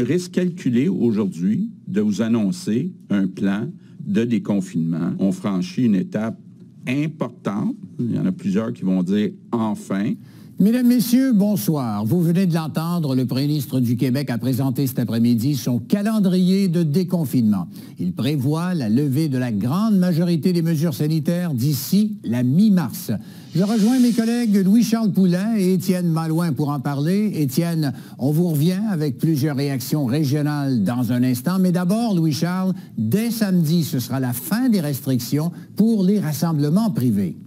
un risque calculé aujourd'hui de vous annoncer un plan de déconfinement. On franchit une étape importante. Il y en a plusieurs qui vont dire « enfin ». Mesdames, Messieurs, bonsoir. Vous venez de l'entendre, le premier ministre du Québec a présenté cet après-midi son calendrier de déconfinement. Il prévoit la levée de la grande majorité des mesures sanitaires d'ici la mi-mars. Je rejoins mes collègues Louis-Charles Poulin et Étienne Malouin pour en parler. Étienne, on vous revient avec plusieurs réactions régionales dans un instant. Mais d'abord, Louis-Charles, dès samedi, ce sera la fin des restrictions pour les rassemblements privés.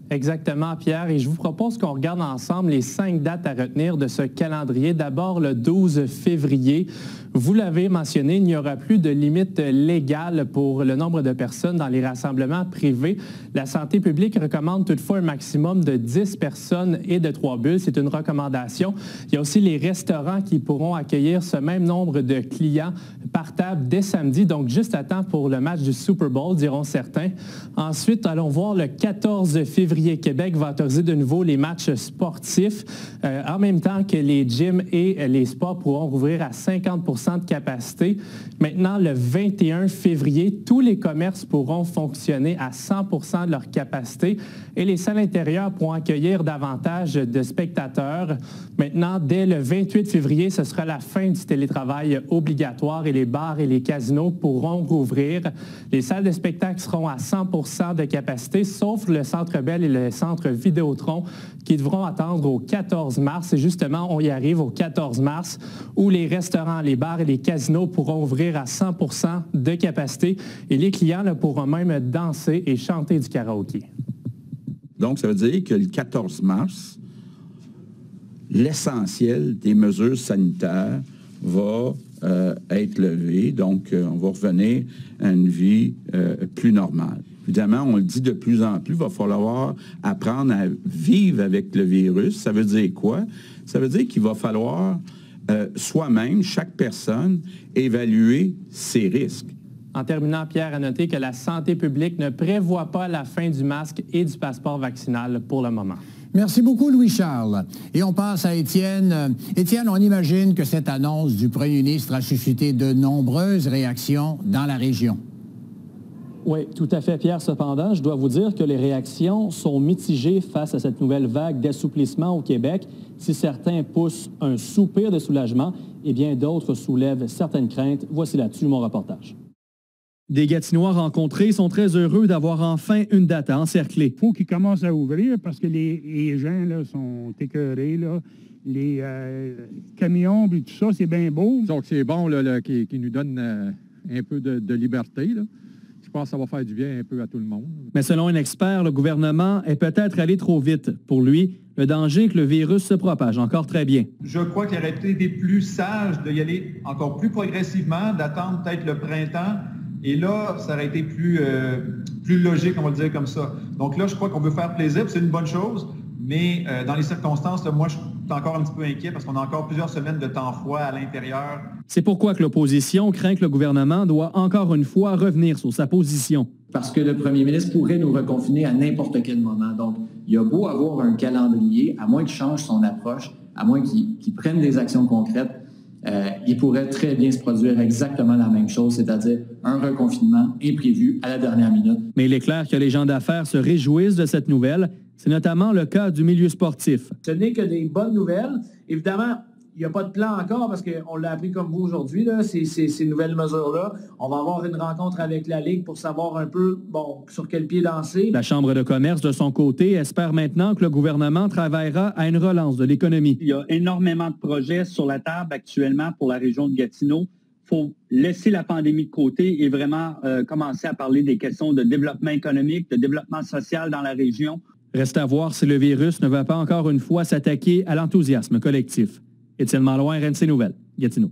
Exactement, Pierre. Et je vous propose qu'on regarde ensemble les 5 dates à retenir de ce calendrier. D'abord, le 12 février. Vous l'avez mentionné, il n'y aura plus de limite légale pour le nombre de personnes dans les rassemblements privés. La santé publique recommande toutefois un maximum de 10 personnes et de 3 bulles. C'est une recommandation. Il y a aussi les restaurants qui pourront accueillir ce même nombre de clients par table dès samedi, donc juste à temps pour le match du Super Bowl, diront certains. Ensuite, allons voir le 14 février. Québec va autoriser de nouveau les matchs sportifs en même temps que les gyms et les spas pourront rouvrir à 50 de capacité. Maintenant, le 21 février, tous les commerces pourront fonctionner à 100 de leur capacité et les salles intérieures pourront accueillir davantage de spectateurs. Maintenant, dès le 28 février, ce sera la fin du télétravail obligatoire et les bars et les casinos pourront rouvrir. Les salles de spectacle seront à 100 de capacité, sauf le Centre Bell et le Centre Vidéotron qui devront attendre au 14 mars. Et justement, on y arrive au 14 mars où les restaurants, les bars et les casinos pourront ouvrir à 100 de capacité et les clients pourront même danser et chanter du karaoké. Donc, ça veut dire que le 14 mars, l'essentiel des mesures sanitaires va être levé. Donc, on va revenir à une vie plus normale. Évidemment, on le dit de plus en plus, il va falloir apprendre à vivre avec le virus. Ça veut dire quoi? Ça veut dire qu'il va falloir soi-même, chaque personne, évaluer ses risques. En terminant, Pierre, à noter que la santé publique ne prévoit pas la fin du masque et du passeport vaccinal pour le moment. Merci beaucoup, Louis-Charles. Et on passe à Étienne. Étienne, on imagine que cette annonce du premier ministre a suscité de nombreuses réactions dans la région. Oui, tout à fait, Pierre. Cependant, je dois vous dire que les réactions sont mitigées face à cette nouvelle vague d'assouplissement au Québec. Si certains poussent un soupir de soulagement, eh bien d'autres soulèvent certaines craintes. Voici là-dessus mon reportage. Des Gatinois rencontrés sont très heureux d'avoir enfin une date à encercler. Il faut qu'ils commencent à ouvrir parce que les gens là, sont écœurés. Là. Les camions et tout ça, c'est bien beau. Donc c'est bon là, qui nous donne un peu de liberté. Là. Je pense que ça va faire du bien un peu à tout le monde. Mais selon un expert, le gouvernement est peut-être allé trop vite. Pour lui, le danger est que le virus se propage encore très bien. Je crois qu'il aurait été plus sage d'y aller encore plus progressivement, d'attendre peut-être le printemps. Et là, ça aurait été plus logique, on va le dire comme ça. Donc là, je crois qu'on veut faire plaisir, c'est une bonne chose. Mais dans les circonstances, là, moi, je suis encore un petit peu inquiet parce qu'on a encore plusieurs semaines de temps froid à l'intérieur. C'est pourquoi que l'opposition craint que le gouvernement doit encore une fois revenir sur sa position. Parce que le premier ministre pourrait nous reconfiner à n'importe quel moment. Donc, il a beau avoir un calendrier, à moins qu'il change son approche, à moins qu'il prenne des actions concrètes, il pourrait très bien se produire exactement la même chose, c'est-à-dire un reconfinement imprévu à la dernière minute. Mais il est clair que les gens d'affaires se réjouissent de cette nouvelle. C'est notamment le cas du milieu sportif. Ce n'est que des bonnes nouvelles. Évidemment, il n'y a pas de plan encore parce qu'on l'a appris comme vous aujourd'hui, là, ces nouvelles mesures-là. On va avoir une rencontre avec la Ligue pour savoir un peu sur quel pied danser. La Chambre de commerce, de son côté, espère maintenant que le gouvernement travaillera à une relance de l'économie. Il y a énormément de projets sur la table actuellement pour la région de Gatineau. Il faut laisser la pandémie de côté et vraiment commencer à parler des questions de développement économique, de développement social dans la région. Reste à voir si le virus ne va pas encore une fois s'attaquer à l'enthousiasme collectif. Étienne Malouin, RNC Nouvelles, Gatineau.